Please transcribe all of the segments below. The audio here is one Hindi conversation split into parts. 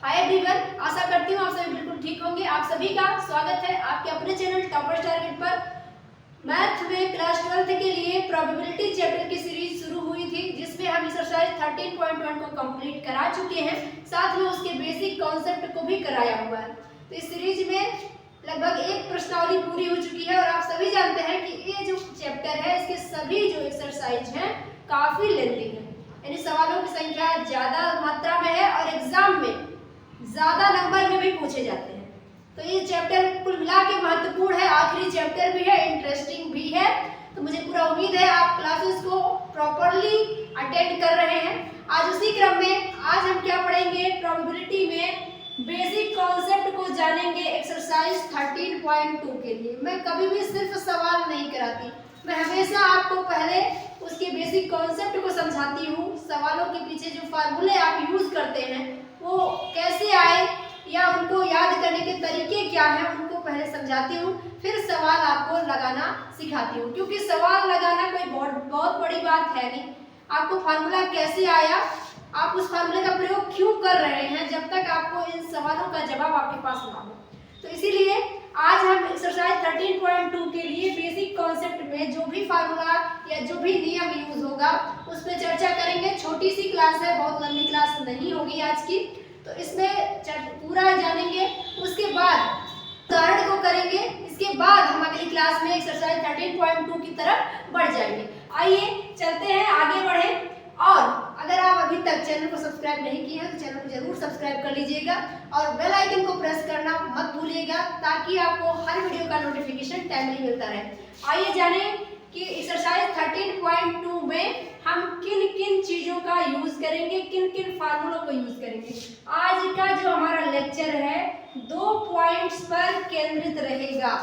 हाय एवरीवन, आशा करती हूँ आप सभी बिल्कुल ठीक होंगे। आप सभी का स्वागत है आपके अपने चैनल टॉपर्स टारगेट पर। मैथ में क्लास 12th के लिए प्रोबेबिलिटी चैप्टर की सीरीज शुरू हुई थी, जिसमें हम एक्सरसाइज 13.1 को कंप्लीट करा चुके हैं, साथ में उसके बेसिक कॉन्सेप्ट को भी कराया हुआ है। तो इस सीरीज में लगभग एक प्रश्नावली पूरी हो चुकी है और आप सभी जानते हैं कि ये जो चैप्टर है इसके सभी जो एक्सरसाइज हैं काफी लेंथी है, यानी सवालों की संख्या ज्यादा मात्रा में है और एग्जाम में ज्यादा नंबर में भी पूछे जाते हैं। तो ये चैप्टर कुल मिला के महत्वपूर्ण है, आखिरी चैप्टर भी है, इंटरेस्टिंग भी है। तो मुझे पूरा उम्मीद है आप क्लासेस को प्रॉपरली अटेंड कर रहे हैं। आज उसी क्रम में आज हम क्या पढ़ेंगे, प्रोबेबिलिटी में बेसिक कॉन्सेप्ट को जानेंगे एक्सरसाइज 13.2 के लिए। मैं कभी भी सिर्फ सवाल नहीं कराती, मैं हमेशा आपको पहले उसके बेसिक कॉन्सेप्ट को समझाती हूँ। सवालों के पीछे जो फार्मूले आप यूज करते हैं वो कैसे आए या उनको याद करने के तरीके क्या हैं उनको पहले समझाती हूँ, फिर सवाल आपको लगाना सिखाती हूँ। क्योंकि सवाल लगाना कोई बहुत बड़ी बात है नहीं। आपको फार्मूला कैसे आया, आप उस फार्मूले का प्रयोग क्यों कर रहे हैं, जब तक आपको इन सवालों का जवाब आपके पास ना हो। तो इसीलिए आज हम एक्सरसाइज 13.2 के लिए बेसिक कॉन्सेप्ट में जो भी फार्मूला या जो भी नियम यूज होगा उस पर चर्चा करेंगे। छोटी सी क्लास है, बहुत लंबी क्लास नहीं होगी आज की, तो इसमें पूरा जानेंगे। उसके बाद उदाहरण को करेंगे, इसके बाद हम अगली क्लास में एक्सरसाइज 13.2 की तरफ बढ़ जाएंगे। आइए चलते हैं, आगे बढ़े। और अगर आप अभी तक चैनल को सब्सक्राइब नहीं किए हैं तो चैनल को जरूर सब्सक्राइब कर लीजिएगा और बेल आइकन को प्रेस करना मत भूलिएगा, ताकि आपको हर वीडियो का नोटिफिकेशन टाइमली मिलता रहे। आइए जाने कि एक्सरसाइज 13.2 में हम किन किन चीजों का यूज करेंगे, किन किन फार्मूलों को यूज करेंगे। आज का जो हमारा लेक्चर है 2 पॉइंट्स पर केंद्रित रहेगा।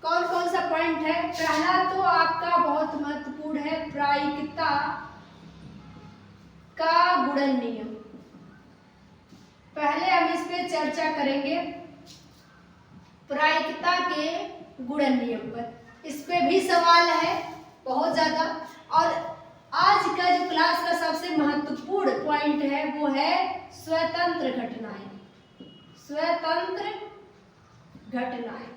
कौन कौन सा पॉइंट है? पहला तो आपका बहुत महत्वपूर्ण है, प्रायिकता का गुणन नियम। पहले हम इस पे चर्चा करेंगे प्रायिकता के गुणन नियम पर। इस पे भी सवाल है बहुत ज्यादा। और आज का जो क्लास का सबसे महत्वपूर्ण पॉइंट है वो है स्वतंत्र घटनाएं। स्वतंत्र घटनाएं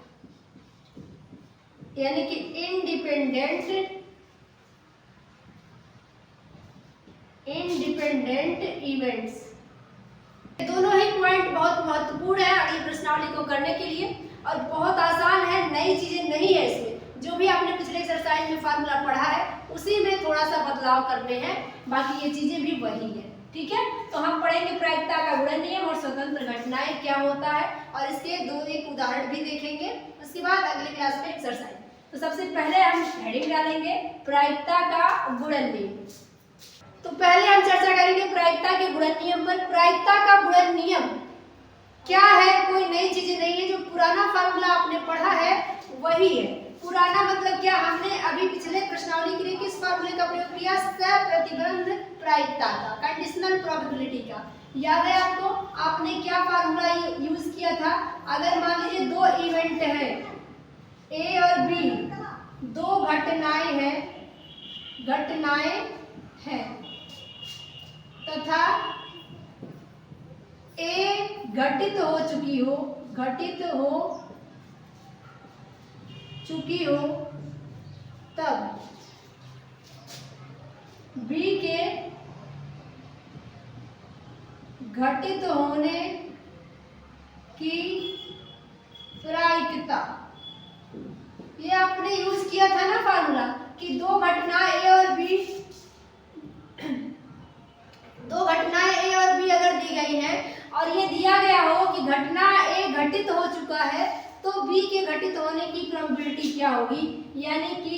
यानी कि इंडिपेंडेंट इवेंट्स। दोनों ही पॉइंट बहुत महत्वपूर्ण है अगली प्रश्नावली को करने के लिए और बहुत आसान है, नई चीजें नहीं है इसमें। जो भी आपने पिछले एक्सरसाइज में फार्मूला पढ़ा है उसी में थोड़ा सा बदलाव करने हैं, बाकी ये चीजें भी वही है। ठीक है, तो हम पढ़ेंगे प्रायिकता का गुणन नियम और स्वतंत्र घटनाएं क्या होता है और इसके एक उदाहरण भी देखेंगे। उसके बाद अगली क्लास में एक्सरसाइज। तो सबसे पहले हम हेडिंग डालेंगे प्रायिकता का गुणन नियम। तो पहले हम चर्चा करेंगे प्रायिकता के गुणन नियम पर। प्रायिकता का गुणन नियम क्या है? कोई नई चीजें नहीं है, जो पुराना फार्मूला आपने पढ़ा है वही है। पुराना मतलब क्या? हमने अभी पिछले प्रश्नावली के लिए किस फार्मूले का प्रयोग किया? सप्रतिबंध प्रायिकता का, कंडीशनल प्रोबेबिलिटी का। याद है आपको? आपने क्या फार्मूला यूज किया था? अगर मान लीजिए दो इवेंट है ए और बी, दो घटनाएं हैं तथा ए घटित हो चुकी हो तब बी के घटित होने की प्रायिकता। ये आपने यूज किया था ना फार्मूला कि दो घटनाएं ए और बी अगर दी गई है और ये दिया गया हो कि घटना ए घटित हो चुका है तो बी के घटित होने की प्रोबेबिलिटी क्या होगी, यानी कि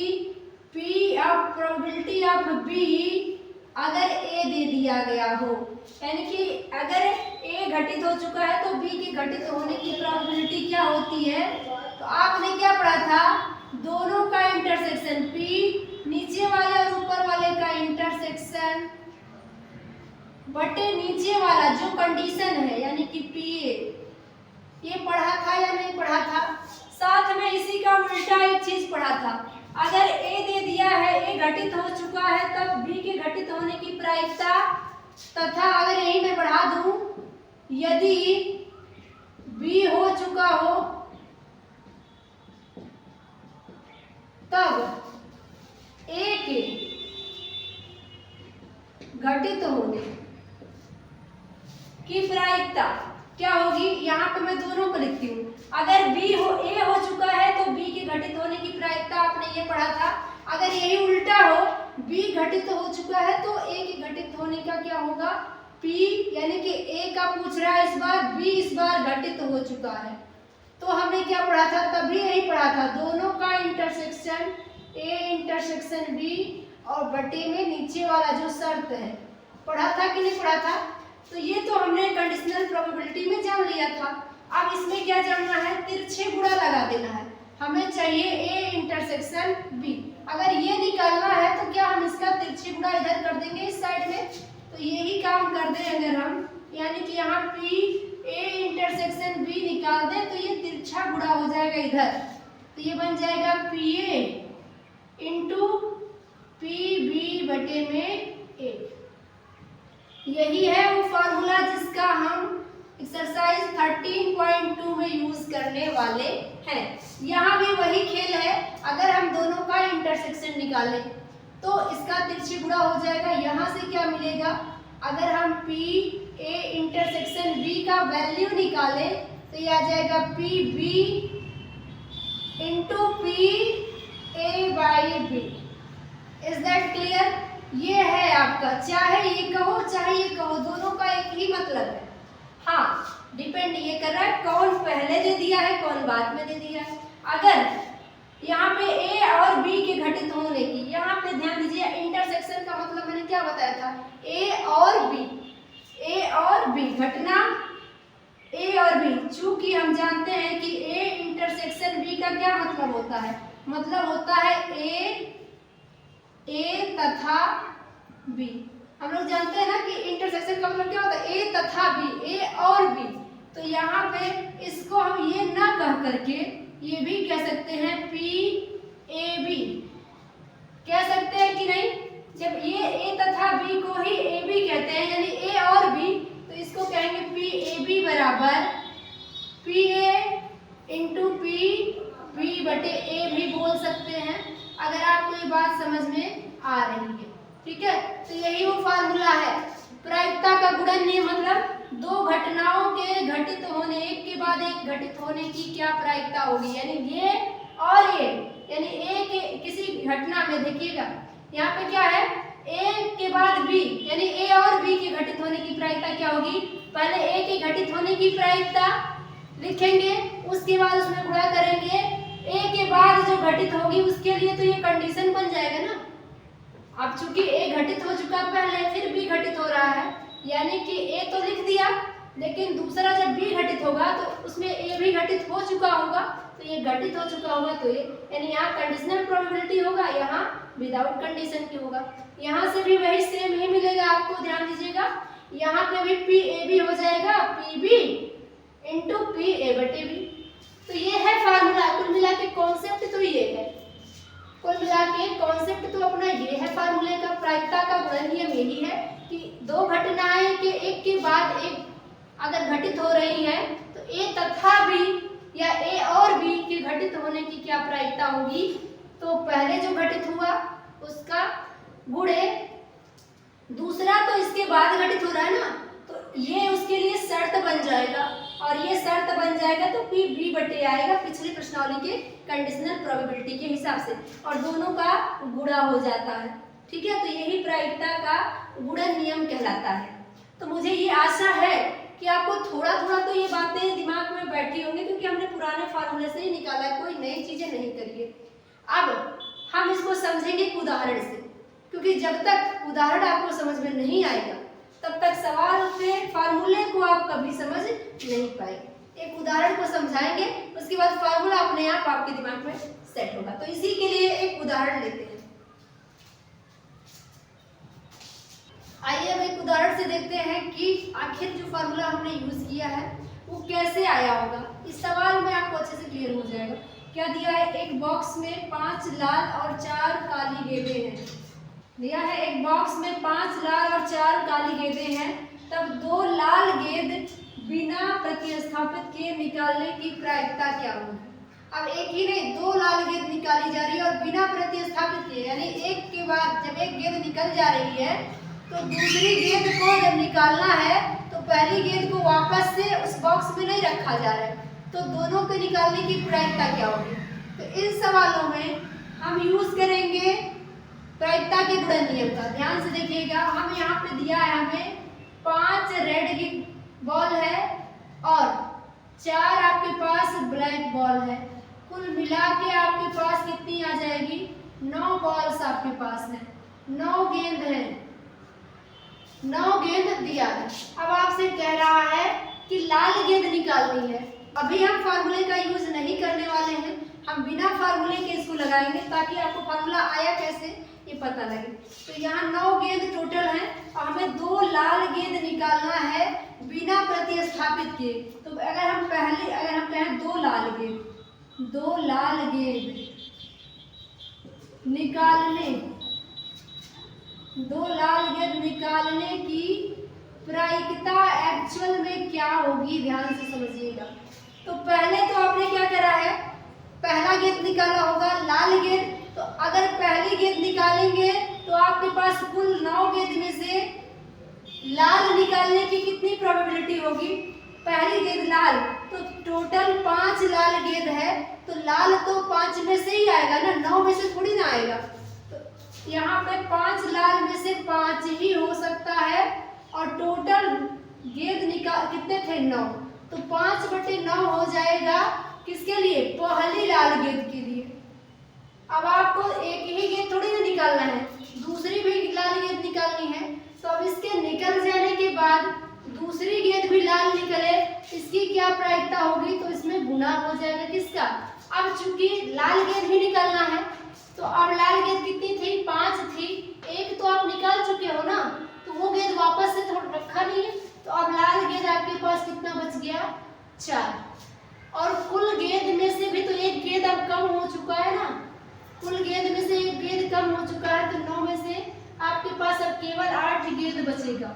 P of probability of B अगर ए दे दिया गया हो, यानी कि अगर ए घटित हो चुका है तो बी के घटित होने की प्रोबेबिलिटी क्या होती है। तो आपने क्या पढ़ा था? दोनों का इंटरसेक्शन, पी नीचे वाले और ऊपर वाले का इंटरसेक्शन बटे नीचे वाला जो कंडीशन है, यानी कि पी ए। ये पढ़ा था या नहीं पढ़ा था? साथ में इसी का उल्टा एक चीज पढ़ा था। अगर ए दे दिया है, ए घटित हो चुका है, तब बी के घटित होने की प्रायिकता तथा अगर यही मैं बढ़ा दूं यदि B हो चुका हो तब A के घटित होने की प्रायिकता क्या होगी। यहाँ पे मैं दोनों को लिखती हूँ। अगर A हो चुका है तो B के घटित होने की प्रायिकता आपने ये पढ़ा था। अगर यही उल्टा हो, B घटित हो चुका है तो A के घटित होने का क्या होगा, P, यानी कि A का पूछ रहा है इस बार, B इस बार घटित हो चुका है। तो हमने क्या पढ़ा था, तभी यही पढ़ा था, दोनों का इंटरसेक्शन A इंटरसेक्शन B और बटे में नीचे वाला जो शर्त है, पढ़ा था कि नहीं पढ़ा था। तो ये तो हमने कंडीशनल प्रोबेबिलिटी में जान लिया था। अब इसमें क्या जानना है, तिरछे गुणा लगा देना है। हमें चाहिए A इंटरसेक्शन B। अगर ये निकालना है तो क्या हम इसका तिरछे गुणा इधर कर देंगे इस साइड में, तो यही काम कर दें अगर हम, यानी कि यहाँ P A इंटरसेक्शन B निकाल दें तो ये तिरछा गुणा हो जाएगा इधर, तो ये बन जाएगा PA इंटू PB बटे में A। यही है वो फॉर्मूला जिसका हम एक्सरसाइज 13.2 में यूज करने वाले हैं। यहाँ भी वही खेल है, अगर हम दोनों का इंटरसेक्शन निकालें तो इसका तिरछे गुणा हो जाएगा। यहाँ से क्या मिलेगा, अगर हम P A इंटरसेक्शन B का वैल्यू निकालें तो ये आ जाएगा PB into PA by B। Is that clear. ये है आपका, चाहे ये कहो चाहे ये कहो, दोनों का एक ही मतलब है। हाँ, डिपेंड ये कर रहा है कौन पहले दे दिया है कौन बाद में दे दिया है। अगर यहाँ पे A और B के घटित होने की, यहाँ पे ध्यान दीजिए, इंटरसेक्शन का मतलब मैंने क्या बताया था, A और B घटना A और B। चूंकि हम जानते हैं कि A इंटरसेक्शन B का क्या मतलब होता है, मतलब होता है A तथा B। हम लोग जानते हैं ना कि इंटरसेक्शन का मतलब क्या होता है, A तथा B, A और B। तो यहाँ पे इसको हम ये ना कह करके ये भी कह सकते हैं PAB, कह सकते हैं कि नहीं। जब ये A तथा B को ही AB कहते हैं, यानी A और B, तो इसको कहेंगे PAB बराबर PA इंटू PB बटे A भी बोल सकते हैं, अगर आपको ये बात समझ में आ रही है। ठीक है, तो यही वो फार्मूला है। प्रायिकता का गुणन नियम मतलब दो घटनाओं के घटित होने, एक के बाद एक घटित होने की क्या प्रायिकता होगी, यानी ये और ये, यानी A के किसी घटना में देखिएगा यहाँ पे क्या है, A के बाद B, यानी A और B के घटित होने की प्रायिकता क्या होगी, पहले A के घटित होने की प्रायिकता लिखेंगे, उसके बाद उसमें गुणा करेंगे A के बाद जो घटित होगी उसके लिए, तो ये कंडीशन बन जाएगा ना। अब चूंकि A घटित हो चुका पहले, फिर B घटित हो रहा है, यानी कि A तो लिख दिया, लेकिन दूसरा जब B घटित होगा तो उसमें A भी घटित हो चुका होगा, तो ये घटित हो चुका होगा, तो ये यानी यहाँ कंडीशनल प्रोबेबिलिटी होगा, यहाँ विदाउट कंडीशन की होगा। यहाँ से भी वही सेम ही मिलेगा आपको, ध्यान दीजिएगा, यहाँ पे भी PAB हो जाएगा PB इंटू PA बटे B। तो ये है फार्मूला। कुल मिला के कॉन्सेप्ट तो ये है, कुल मिला के कॉन्सेप्ट तो अपना ये है फार्मूले का। प्रायिकता का गुणन नियम यही है कि दो घटनाएं के एक के बाद एक अगर घटित हो रही है तो A तथा B या A और B के घटित होने की क्या प्रायिकता होगी, तो पहले जो घटित हुआ उसका गुणे दूसरा तो इसके बाद घटित हो रहा है ना, तो ये उसके लिए शर्त बन जाएगा, और ये शर्त बन जाएगा तो PB बटे आएगा पिछली प्रश्नावली के कंडीशनल प्रोबेबिलिटी के हिसाब से, और दोनों का गुणा हो जाता है। ठीक है, तो यही प्रायिकता का गुणन नियम कहलाता है। तो मुझे ये आशा है कि आपको थोड़ा थोड़ा तो ये बातें दिमाग में बैठी होंगी, क्योंकि हमने पुराने फार्मूले से ही निकाला है, कोई नई चीजें नहीं करिए। अब हम इसको समझेंगे एक उदाहरण से, क्योंकि जब तक उदाहरण आपको समझ में नहीं आएगा तब तक सवाल के फार्मूले को आप कभी समझ नहीं पाएंगे। एक उदाहरण को समझाएंगे, उसके बाद फार्मूला अपने आप आपके दिमाग में सेट होगा। तो इसी के लिए एक उदाहरण लेते हैं। आइए अब एक उदाहरण से देखते हैं कि आखिर जो फार्मूला हमने यूज किया है वो कैसे आया होगा। इस सवाल में आपको अच्छे से क्लियर हो जाएगा। क्या दिया है, एक बॉक्स में 5 लाल और 4 काली गेंदें हैं। दिया है एक बॉक्स में 5 लाल और 4 काली गेंदें हैं, तब 2 लाल गेंद निकालने की प्रायिकता क्या होगी। अब एक ही नहीं, दो लाल गेंद निकाली जा रही है और बिना प्रतिस्थापित किए, यानी एक के बाद जब एक गेंद निकल जा रही है तो दूसरी गेंद को जब निकालना है तो पहली गेंद को वापस से उस बॉक्स में नहीं रखा जा रहा है, तो दोनों के निकालने की प्रायिकता क्या होगी। तो इन सवालों में हम यूज करेंगे प्रायिकता के गुणन नियम का। ध्यान से देखिएगा, हम यहाँ पे दिया है हमें 5 रेड की बॉल है और 4 आपके पास ब्लैक बॉल है, कुल मिला के आपके पास कितनी आ जाएगी, 9 बॉल्स आपके पास है, 9 गेंद है, 9 गेंद दिया है। अब आपसे कह रहा है कि लाल गेंद निकालनी है। अभी हम फार्मूले का यूज नहीं करने वाले हैं, हम बिना फार्मूले के इसको लगाएंगे ताकि आपको फार्मूला आया कैसे ये पता लगे। तो यहाँ 9 गेंद टोटल है और हमें 2 लाल गेंद निकालना है बिना प्रतिस्थापित किए। तो अगर हम कहें 2 लाल गेंद निकालने की प्रायिकता एक्चुअल में क्या होगी, ध्यान से समझिएगा। तो पहले तो आपने क्या करा है, पहला गेंद निकाला होगा लाल गेंद, तो अगर पहली गेंद निकालेंगे तो आपके पास कुल 9 गेंद में से लाल निकालने की कितनी प्रोबेबिलिटी होगी, पहली गेंद लाल, तो टोटल 5 लाल गेंद है, तो लाल तो 5 में से ही आएगा ना, 9 में से थोड़ी ना आएगा। तो यहाँ पे 5 लाल में से 5 ही हो सकता है और टोटल गेंद कितने थे, 9, तो 5/9 हो जाएगा किसके लिए, पहली लाल गेंद के लिए। अब आपको एक ही गेंद थोड़ी ना निकालना है, दूसरी भी लाल गेंद निकालनी है। तो अब इसके निकल जाने के बाद दूसरी गेंद भी लाल निकले, इसकी क्या प्रायिकता होगी, तो इसमें गुना हो जाएगा किसका। अब चूंकि लाल गेंद ही निकालना है तो अब लाल गेंद कितनी थी, 5 थी, एक तो आप निकाल चुके हो ना, तो वो गेंद वापस से थोड़ा रखा नहीं है, तो अब लाल गेंद आपके पास कितना बच गया, 4। और कुल गेंद में से भी तो एक गेंद अब कम हो चुका है ना, कुल गेंद में से एक गेंद कम हो चुका है, तो 9 में से आपके पास अब केवल 8 गेंद बचेगा।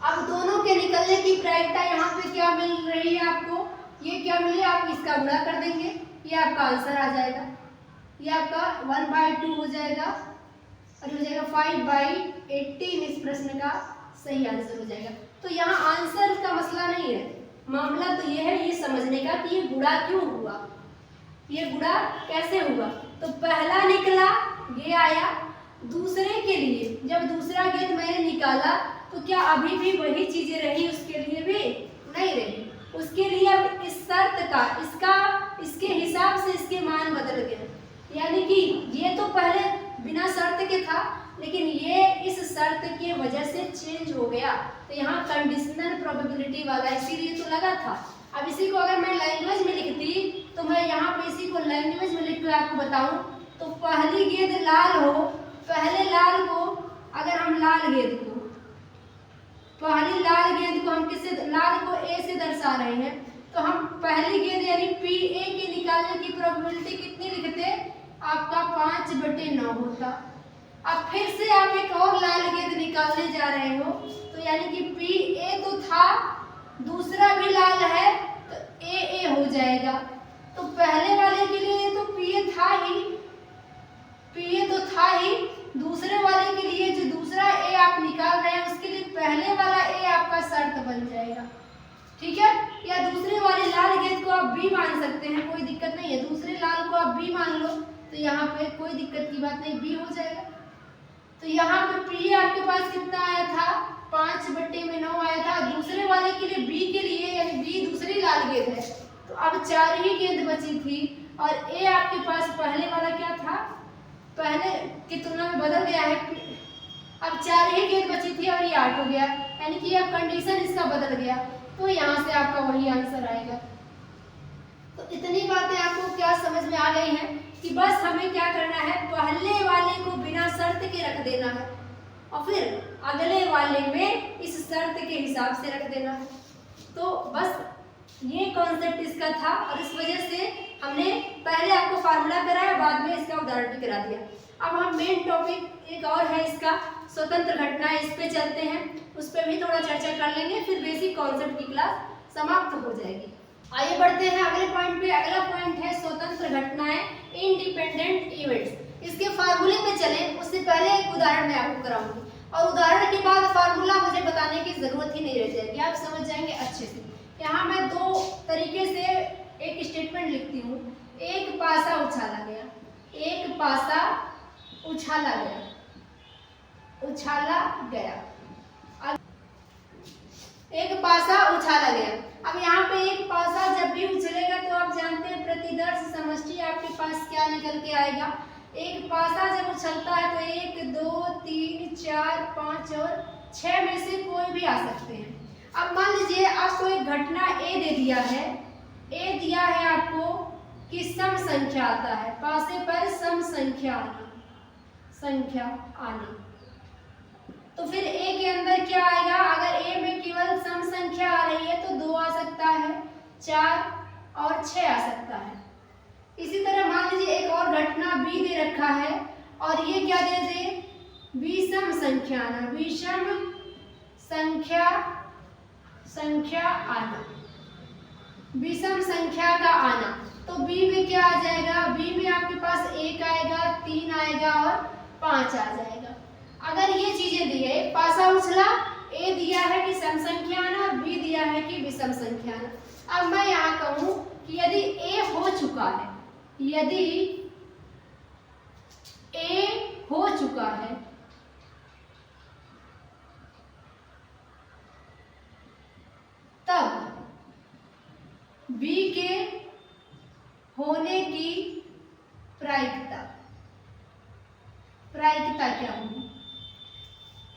अब दोनों के निकलने की प्रायिकता यहाँ पे क्या मिल रही है आपको, ये क्या मिली, आप इसका गुणा कर देंगे, ये आपका आंसर आ जाएगा, ये आपका 1/2 हो जाएगा और हो जाएगा 5/18, इस प्रश्न का सही आंसर हो जाएगा। तो यहाँ आंसर का मसला नहीं है, मामला तो ये है ये समझने का कि ये गुणा क्यों हुआ, ये गुणा कैसे हुआ। तो पहला निकला, ये आया, दूसरे के लिए जब दूसरा गेंद मैंने निकाला तो क्या अभी भी वही चीजें रही, उसके लिए भी नहीं रही, उसके लिए अब इस शर्त का इसके हिसाब से इसके मान बदल गए, यानी कि ये तो पहले बिना शर्त के था लेकिन ये इस शर्त की वजह से चेंज हो गया, तो यहाँ कंडीशनल प्रोबेबिलिटी वाला इसीलिए तो लगा था। अब इसी को अगर मैं लैंग्वेज में लिखती, तो मैं यहाँ पे इसी को लैंग्वेज में लिख कर आपको बताऊं, तो पहली गेंद लाल हो, पहले लाल को अगर हम पहली लाल गेंद को हम किससे, लाल को ए से दर्शा रहे हैं, तो हम पहली गेंद यानी PA के निकालने की प्रोबेबिलिटी कितनी लिखते, आपका 5/9 होता। अब फिर से आप एक और लाल गेंद निकालने जा रहे हो, तो यानी कि PA तो था, दूसरा भी लाल है तो AA हो जाएगा। तो पहले वाले के लिए तो PA तो था ही, दूसरे वाले के लिए जो दूसरा A आप निकाल रहे हैं उसके लिए पहले वाला A आपका शर्त बन जाएगा, ठीक है। या दूसरे वाले लाल गेंद को आप B मान सकते हैं, कोई दिक्कत नहीं है, दूसरे लाल को आप B मान लो, तो यहाँ पे कोई दिक्कत की बात नहीं, B हो जाएगा। तो यहाँ पे PA आपके पास कितना आया था, 5/9 आया था, दूसरे वाले के लिए B के लिए यानी B दूसरी लाल गेंद है, तो अब 4 ही गेंद बची थी और A आपके पास पहले वाला क्या था, पहले की तुलना में बदल गया है, अब 4 ही गेंद बची थी और ये 8 हो गया, यानी कि अब कंडीशन इसका बदल गया, तो यहाँ से आपका वही आंसर आएगा। तो इतनी बातें आपको क्या समझ में आ गई हैं कि बस हमें क्या करना है, पहले वाले को बिना शर्त के रख देना है और फिर अगले वाले में इस शर्त के हिसाब से रख देना है। तो बस ये कॉन्सेप्ट इसका था और इस वजह से हमने पहले आपको फार्मूला कराया, बाद में इसका उदाहरण भी करा दिया। अब हम मेन टॉपिक एक और है इसका, स्वतंत्र घटनाएं, इस पे चलते हैं, उस पर भी थोड़ा चर्चा कर लेंगे, फिर बेसिक कॉन्सेप्ट की क्लास समाप्त हो जाएगी। आइए बढ़ते हैं अगले पॉइंट पे। अगला पॉइंट है स्वतंत्र घटनाएं, इंडिपेंडेंट इवेंट्स। इसके फार्मूले पे चलें उससे पहले एक उदाहरण मैं आपको कराऊंगी, और उदाहरण के बाद फार्मूला मुझे बताने की जरूरत ही नहीं रह जाएगी, आप समझ जाएंगे अच्छे से। यहाँ मैं दो तरीके से एक स्टेटमेंट लिखती हूँ। एक पासा उछाला गया, एक पासा उछाला गया, उछाला गया, एक पासा उछाला गया। अब यहाँ पे एक पासा जब भी उछलेगा तो आप जानते हैं प्रतिदर्श समष्टि आपके पास क्या निकल के आएगा। एक पासा जब उछलता है तो 1 2 3 4 5 और 6 में से कोई भी आ सकते हैं। अब मान लीजिए आपको एक घटना ए दे दिया है, ए दिया है आपको कि सम संख्या आता है, पासे पर सम संख्या आना, संख्या आना। तो फिर ए के अंदर क्या आएगा? अगर ए में केवल सम संख्या आ रही है तो 2 आ सकता है, 4 और 6 आ सकता है। इसी तरह मान लीजिए एक और घटना बी दे रखा है और ये क्या दे दे? विषम संख्या आना, विषम संख्या आना, विषम संख्या का आना। तो बी में क्या आ जाएगा? बी में आपके पास 1 आएगा, 3 आएगा और 5 आ जाएगा। अगर ये चीजें दी है, पासा उछला, ए दिया है कि सम संख्या आना और बी दिया है कि विषम संख्या आना। अब मैं यहाँ कहूँ कि यदि ए हो चुका है, यदि ए हो चुका है तब बी के होने की प्रायिकता क्या होगी?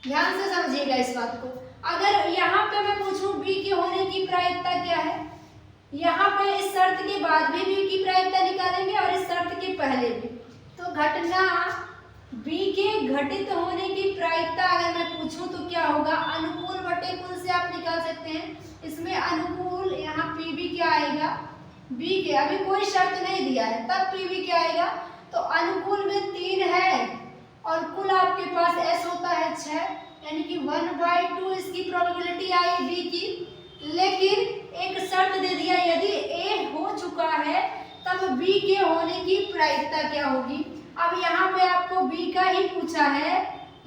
ध्यान से समझिएगा इस बात को। अगर यहाँ पे मैं पूछूं बी के होने की प्रायिकता क्या है, यहाँ पे इस शर्त के बाद भी बी की प्रायिकता निकालेंगे और इस शर्त के पहले भी। तो घटना बी के घटित होने की प्रायिकता अगर मैं पूछूं तो क्या होगा? अनुकूल बटे कुल से आप निकाल सकते हैं। इसमें अनुकूल, यहाँ पीबी क्या आएगा? बी के, अभी कोई शर्त नहीं दिया है तब पीबी क्या आएगा? तो अनुकूल में 3 है और कुल आपके पास एस होता है 6, यानी कि 1/2 इसकी प्रोबेबिलिटी आई बी की। लेकिन एक शर्त दे दिया, यदि ए हो चुका है तब बी के होने की प्रायिकता क्या होगी। अब यहाँ पे आपको बी का ही पूछा है,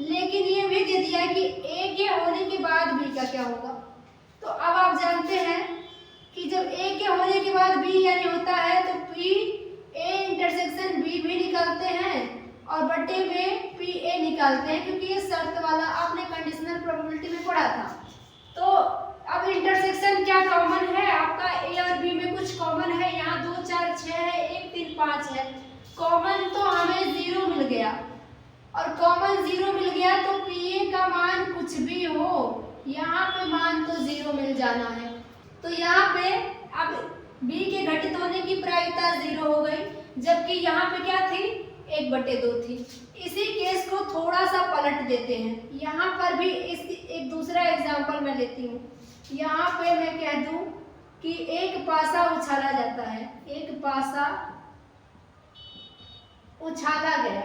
लेकिन ये भी दे दिया है कि ए के होने के बाद बी का क्या होगा। तो अब आप जानते हैं कि जब ए के होने के बाद बी यानी होता है तो पी ए इंटरसेक्शन बी भी निकालते हैं और बटे में पी ए निकालते हैं, क्योंकि ये शर्त वाला आपने कंडीशनल प्रोबेबिलिटी में पढ़ा था। तो अब इंटरसेक्शन क्या कॉमन है आपका? ए और बी में कुछ कॉमन है, यहाँ 2 4 6 है, 1 3 5 है। कॉमन तो हमें 0 मिल गया, और कॉमन 0 मिल गया तो पी ए का मान कुछ भी हो, यहाँ पे मान तो 0 मिल जाना है। तो यहाँ पे अब बी के घटित होने की प्रायिकता 0 हो गई, जबकि यहाँ पे क्या थी? 1/2 थी। इसी केस को थोड़ा सा पलट देते हैं। यहाँ पर भी एक दूसरा एग्जाम्पल मैं लेती हूँ। यहाँ पे मैं कह दूँ कि एक पासा उछाला जाता है, एक पासा उछाला गया,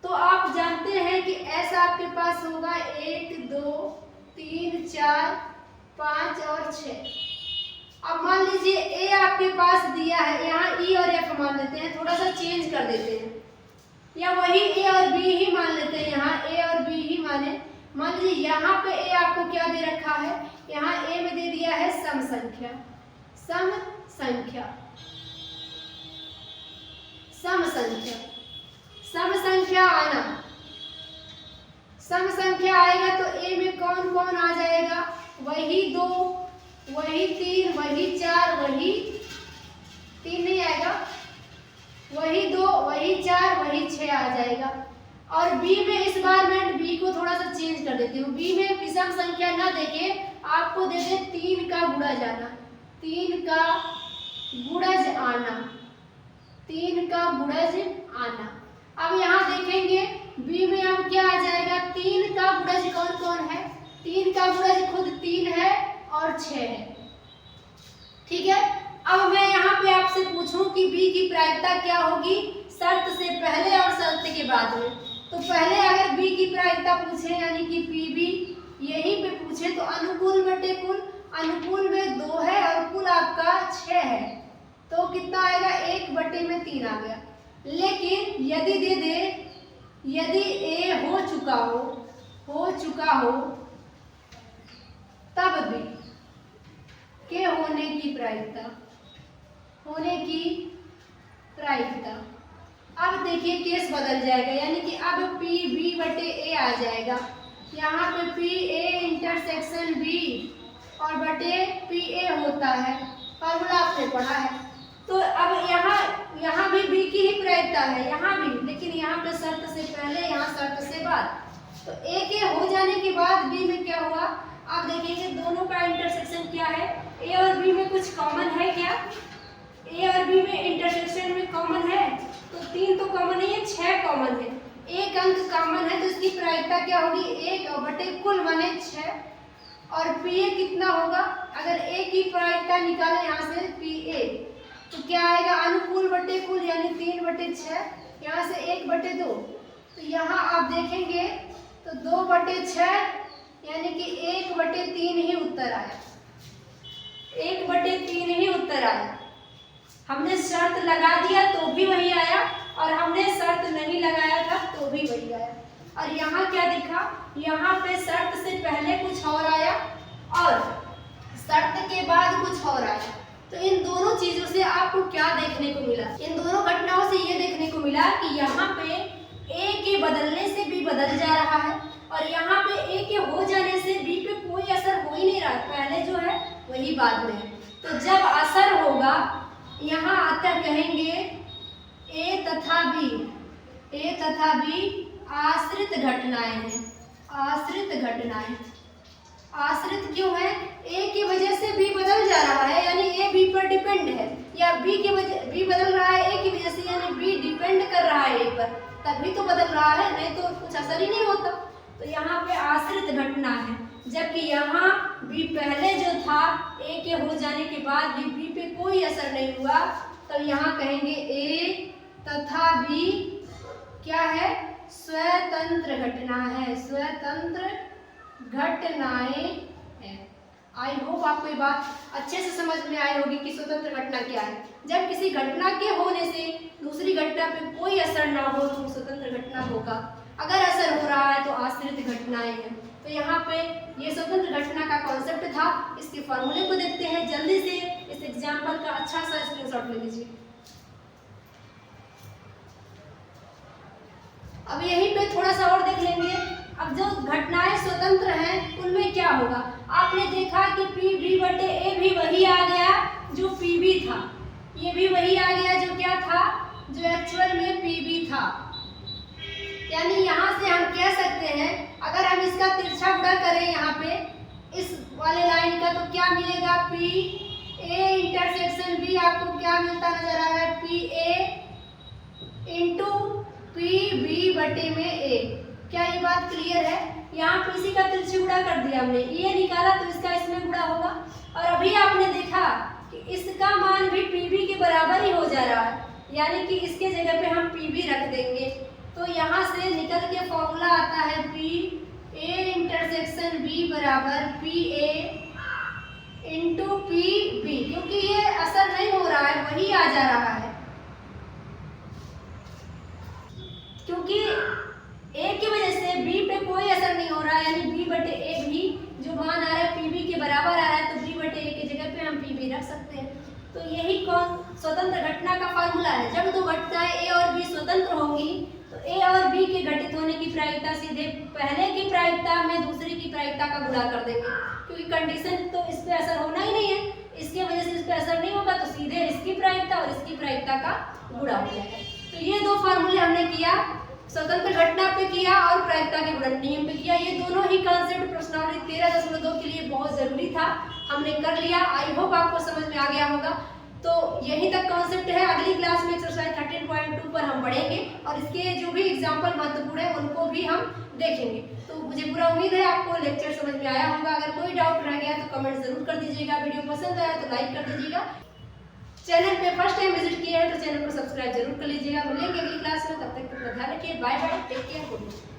तो आप जानते हैं कि ऐसा आपके पास होगा 1 2 3 4 5 और 6। अब मान लीजिए ए आपके पास दिया है, यहाँ ई और एफ मान लेते हैं, थोड़ा सा चेंज कर देते हैं, या वही ए और बी ही मान लेते हैं, यहाँ ए और बी ही माने। मान लीजिए यहाँ पे ए आपको क्या दे रखा है? यहाँ ए में दे दिया है सम संख्या, सम संख्या, सम संख्या, सम संख्या आना। सम संख्या आएगा तो ए में कौन कौन आ जाएगा? वही 2, वही 3, वही 4, वही 3 नहीं आएगा, वही 2, वही 4, वही 6 आ जाएगा। और बी में इस बार मैं बी को थोड़ा सा चेंज कर देती हूँ। बी में विषम संख्या ना देके आपको दे दे 3 का गुणज आना, 3 का गुणज आना, 3 का गुणज आना। अब यहाँ देखेंगे बी में अब क्या आ जाएगा? 3 का गुणज कौन कौन है? 3 का गुणज खुद 3 है और 6 है। ठीक है, अब मैं यहाँ पे आपसे पूछूं कि बी की प्रायिकता क्या होगी शर्त से पहले और शर्त के बाद में। तो पहले अगर बी की प्रायिकता पूछे यानी कि पी बी यहीं पे पूछे तो अनुकूल बटे कुल, अनुकूल में 2 है और 6 है तो कितना आएगा, 1/3 आ गया। लेकिन यदि दे दे, यदि A हो चुका हो तब भी के होने की प्रायिकता, अब देखिए केस बदल जाएगा, यानी कि अब PB/A आ जाएगा। यहाँ पे PA इंटरसेक्शन B और बटे PA होता है, फॉर्मूला आपने पढ़ा है। तो अब यहाँ भी B की ही प्रायिकता है, यहाँ भी, लेकिन यहाँ पे शर्त से पहले, यहाँ शर्त से बाद। तो A के हो जाने के बाद B में क्या हुआ, आप देखेंगे दोनों का इंटरसेक्शन क्या है, A और B में कुछ कॉमन है क्या, A और B में इंटरसेक्शन में कॉमन है, तो 3 तो कॉमन नहीं है, 6 कॉमन है, एक अंक कॉमन है, तो इसकी प्रायिकता क्या होगी, 1/कुल बने 6। और PA कितना होगा, अगर A की प्रायिकता निकालें यहाँ से PA, तो क्या आएगा, अनुकूल बटे कुल, यानी 3/6, यहाँ से 1/2, तो यहाँ आप देखेंगे तो 2/6, यानी कि 1/3 ही उत्तर आया, 1/3 ही उत्तर आया। हमने शर्त लगा दिया तो भी वही आया, और हमने शर्त नहीं लगाया था तो भी वही आया। और यहाँ क्या दिखा, यहाँ पे शर्त से पहले कुछ और आया और शर्त के बाद कुछ और आया। तो इन दोनों चीजों से आपको क्या देखने को मिला, इन दोनों घटनाओं से ये देखने को मिला कि यहाँ पे A के बदलने से B बदल जा रहा है, और यहाँ पे A के हो जाने से B पे कोई असर हो ही नहीं रहा, पहले जो है वही बाद में है। तो जब असर होगा, यहाँ आकर कहेंगे A तथा B आश्रित घटनाएं हैं, आश्रित क्यों है, A की वजह से B बदल जा रहा है, यानी A B पर डिपेंड है, या B बदल रहा है A की वजह से, यानी B डिपेंड कर रहा है A पर, तभी तो बदल रहा है, नहीं तो कुछ असर ही नहीं होता। तो यहाँ पे आश्रित घटना है, जबकि यहाँ B पहले जो था A के हो जाने के बाद भी B पे कोई असर नहीं हुआ, तो यहाँ कहेंगे A तथा B क्या है, स्वतंत्र घटनाएं हैं। आई होप आपको ये बात अच्छे से समझ में आई होगी कि स्वतंत्र घटना क्या है। जब किसी घटना के होने से दूसरी घटना पे कोई असर ना हो तो स्वतंत्र घटना होगा, अगर असर हो रहा है तो आश्रित घटनाएं हैं। तो यहाँ पे ये स्वतंत्र घटना का कॉन्सेप्ट था। इसके फॉर्मूले को देखते हैं जल्दी से, इस एग्जाम्पल का अच्छा सा स्क्रीनशॉट ले लीजिए। अब यहीं पे थोड़ा सा और देख लेंगे। अब जो घटनाएं स्वतंत्र हैं उनमें क्या होगा, आपने देखा कि PB/A भी वही आ गया जो PB था, ये भी वही आ गया जो क्या था, जो एक्चुअल में PB था। यानी यहाँ से हम कह सकते हैं, अगर हम इसका तिरछा गुणा करें यहाँ पे इस वाले लाइन का, तो क्या मिलेगा, PA इंटरसेक्शन B आपको क्या मिलता नजर आ रहा है, PA इंटू PB/A। क्या ये बात क्लियर है? यहाँ पे इसी का तिरछी गुणा कर दिया हमने, ये निकाला तो इसका इसमें गुणा होगा, और अभी आपने देखा कि इसका मान भी PB के बराबर ही हो जा रहा है, यानी कि इसके जगह पे हम PB रख देंगे। तो यहाँ से निकल के फॉर्मूला आता है PA इंटरसेक्शन B बराबर PA इंटू PB, क्योंकि ये असर नहीं हो रहा है, वही आ जा रहा है, क्योंकि A की वजह से B पे कोई असर नहीं हो रहा है, यानी B/A भी जो मान आ रहा है PB के बराबर आ रहा है, तो B/A की जगह पे हम PB रख सकते हैं। तो यही स्वतंत्र घटना का फॉर्मूला है। जब दो घटनाएं A और B स्वतंत्र होंगी तो A और B के घटित होने की प्रायिकता सीधे पहले की प्रायिकता में दूसरी की प्रायिकता का गुणा कर देंगे, क्योंकि कंडीशन तो इस पे असर होना ही नहीं है, इसके वजह से इस पे असर नहीं होगा, तो सीधे इसकी प्रायिकता और इसकी प्रायिकता का गुणा हो जाएगा। तो ये दो फॉर्मूले हमने किया, स्वतंत्र घटना पे किया और प्रायिकता के गुणन नियम पे किया। ये दोनों ही कॉन्सेप्ट प्रश्नावली 13.2 के लिए बहुत जरूरी था, हमने कर लिया। आई होप आपको समझ में आ गया होगा। तो यहीं तक कॉन्सेप्ट है, अगली क्लास में एक्सरसाइज 13.2 पर हम पढ़ेंगे और इसके जो भी एग्जाम्पल महत्वपूर्ण है उनको भी हम देखेंगे। तो मुझे पूरा उम्मीद है आपको लेक्चर समझ में आया होगा। अगर कोई डाउट रह गया तो कमेंट जरूर कर दीजिएगा, वीडियो पसंद आया तो लाइक कर दीजिएगा। चैनल पे फर्स्ट टाइम विजिट किया है तो चैनल को सब्सक्राइब जरूर कर लीजिएगा। मिलेंगे अगली क्लास में, तब तक अपना ध्यान रखिए। Bye bye, take care, good night.